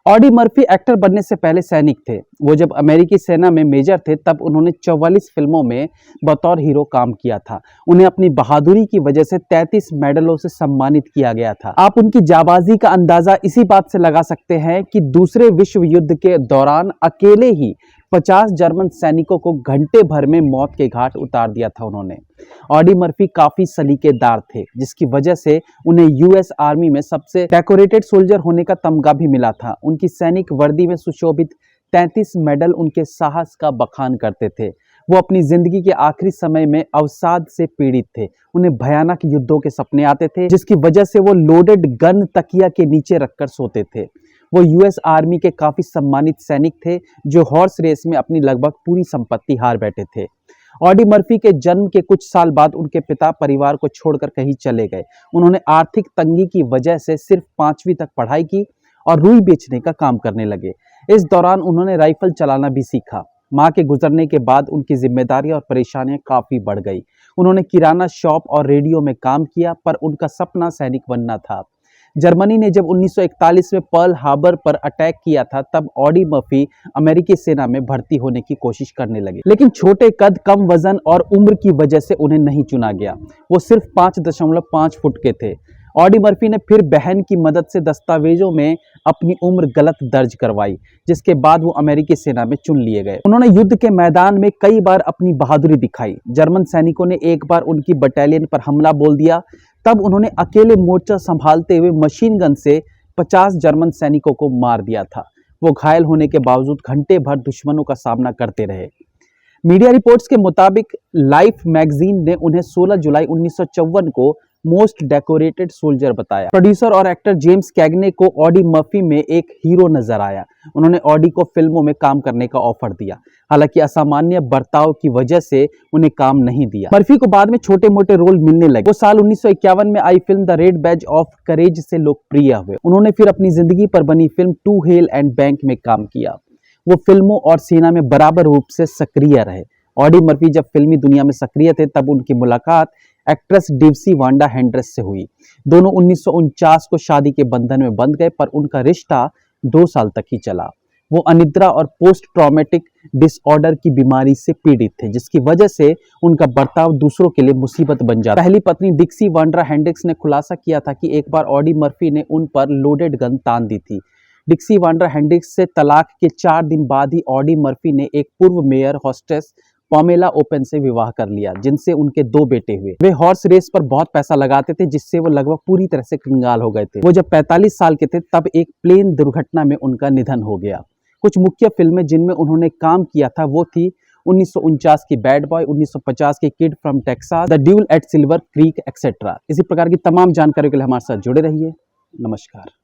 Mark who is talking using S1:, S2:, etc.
S1: Audi Murphy actor बनने से पहले सैनिक थे। वो जब अमेरिकी सेना में मेजर थे तब उन्होंने 44 फिल्मों में बतौर हीरो काम किया था। उन्हें अपनी बहादुरी की वजह से 33 मेडलों से सम्मानित किया गया था। आप उनकी जाबाजी का अंदाजा इसी बात से लगा सकते हैं कि दूसरे विश्व युद्ध के दौरान अकेले ही 50 जर्मन सैनिकों को घंटे भर में मौत के घाट उतार दिया था उन्होंने। ऑडी मर्फी काफी सलीकेदार थे, जिसकी वजह से उन्हें यूएस आर्मी में सबसे डेकोरेटेड सोल्जर होने का तमगा भी मिला था। उनकी सैनिक वर्दी में सुशोभित 33 मेडल उनके साहस का बखान करते थे। वो अपनी जिंदगी के आखिरी समय में अवसाद से पीड़ित थे। उन्हें भयानक युद्धों के सपने आते थे, जिसकी वजह से वो लोडेड गन तकिया के नीचे रखकर सोते थे। वो यूएस आर्मी के काफी सम्मानित सैनिक थे, जो हॉर्स रेस में अपनी लगभग पूरी संपत्ति हार बैठे थे। ऑडी मर्फी के जन्म के कुछ साल बाद उनके पिता परिवार को छोड़कर कहीं चले गए। उन्होंने आर्थिक तंगी की वजह से सिर्फ 5वीं तक पढ़ाई की और रुई बेचने का काम करने लगे। इस दौरान उन्होंने राइफल चलाना भी सीखा। मां के गुजरने के बाद उनकी जिम्मेदारियां और परेशानियां काफी बढ़ गई। उन्होंने किराना शॉप और रेडियो में काम किया, पर उनका सपना सैनिक बनना था। जर्मनी ने जब 1941 में पर्ल हार्बर पर अटैक किया था, तब ऑडी मर्फी अमेरिकी सेना में भर्ती होने की कोशिश करने लगे, लेकिन छोटे कद, कम वजन और उम्र की वजह से उन्हें नहीं चुना गया। वो सिर्फ 5.5 फुट के थे। ऑडी मर्फी ने फिर बहन की मदद से दस्तावेजों में अपनी उम्र गलत दर्ज करवाई, जिसके बाद वो अमेरिकी सेना में चुन लिए गए। उन्होंने युद्ध के मैदान में कई बार अपनी बहादुरी दिखाई। जर्मन सैनिकों ने एक बार उनकी बटालियन पर हमला बोल दिया, तब उन्होंने अकेले मोर्चा संभालते हुए मशीन गन से 50 जर्मन सैनिकों को मार दिया था। वो घायल होने के बावजूद घंटे भर दुश्मनों का सामना करते रहे। मीडिया रिपोर्ट्स के मुताबिक लाइफ मैगजीन ने उन्हें 16 जुलाई 1954 को मोस्ट डेकोरेटेड सोल्जर बताया। प्रोड्यूसर और एक्टर जेम्स कैग्ने को ऑडी मर्फी में एक हीरो नजर आया। उन्होंने ऑडी को फिल्मों में काम करने का ऑफर दिया, हालांकि असामान्य बर्ताव की वजह से उन्हें काम नहीं दिया। मर्फी को बाद में छोटे मोटे रोल मिलने लगे। वो साल 1951 में आई फिल्म the red badge of courage से लोकप्रिय हुए। उन्होंने फिर अपनी जिंदगी पर बनी फिल्म टू हेल एंड बैंक में काम किया। वो फिल्मों और सेना में बराबर रूप से सक्रिय रहे। ऑडी मर्फी जब फिल्मी दुनिया में सक्रिय थे, तब उनकी मुलाकात एक्ट्रेस डिवसी वांडा हेंड्रेस से हुई। दोनों 1949 को शादी के बंधन में बंध गए, पर उनका रिश्ता 2 साल तक ही चला। वो अनिद्रा और पोस्ट ट्रॉमेटिक डिसऑर्डर की बीमारी से पीड़ित थे, जिसकी वजह से उनका बर्ताव दूसरों के लिए मुसीबत बन जाता। पहली पत्नी डिक्सी वांडा हेंड्रिक्स ने खुलासा किया था कि एक बार ऑडी मर्फी ने उन पर लोडेड गन तान दी थी। डिक्सी वांडा हेंड्रिक्स से तलाक के 4 दिन बाद ही ऑडी मर्फी ने एक पूर्व मेयर हॉस्टेस पामेला ओपन से विवाह कर लिया, जिनसे उनके 2 बेटे हुए। वे हॉर्स रेस पर बहुत पैसा लगाते थे, जिससे वो लगभग पूरी तरह से कंगाल हो गए थे। वो जब 45 साल के थे, तब एक प्लेन दुर्घटना में उनका निधन हो गया। कुछ मुख्य फिल्में जिनमें उन्होंने काम किया था वो थी 1949 की बैड बॉय, 1950 की kid from Texas, the duel at Silver Creek etcetera. इसी प्रकार की तमाम जानकारियों के लिए हमारे साथ जुड़े रहिए। नमस्कार।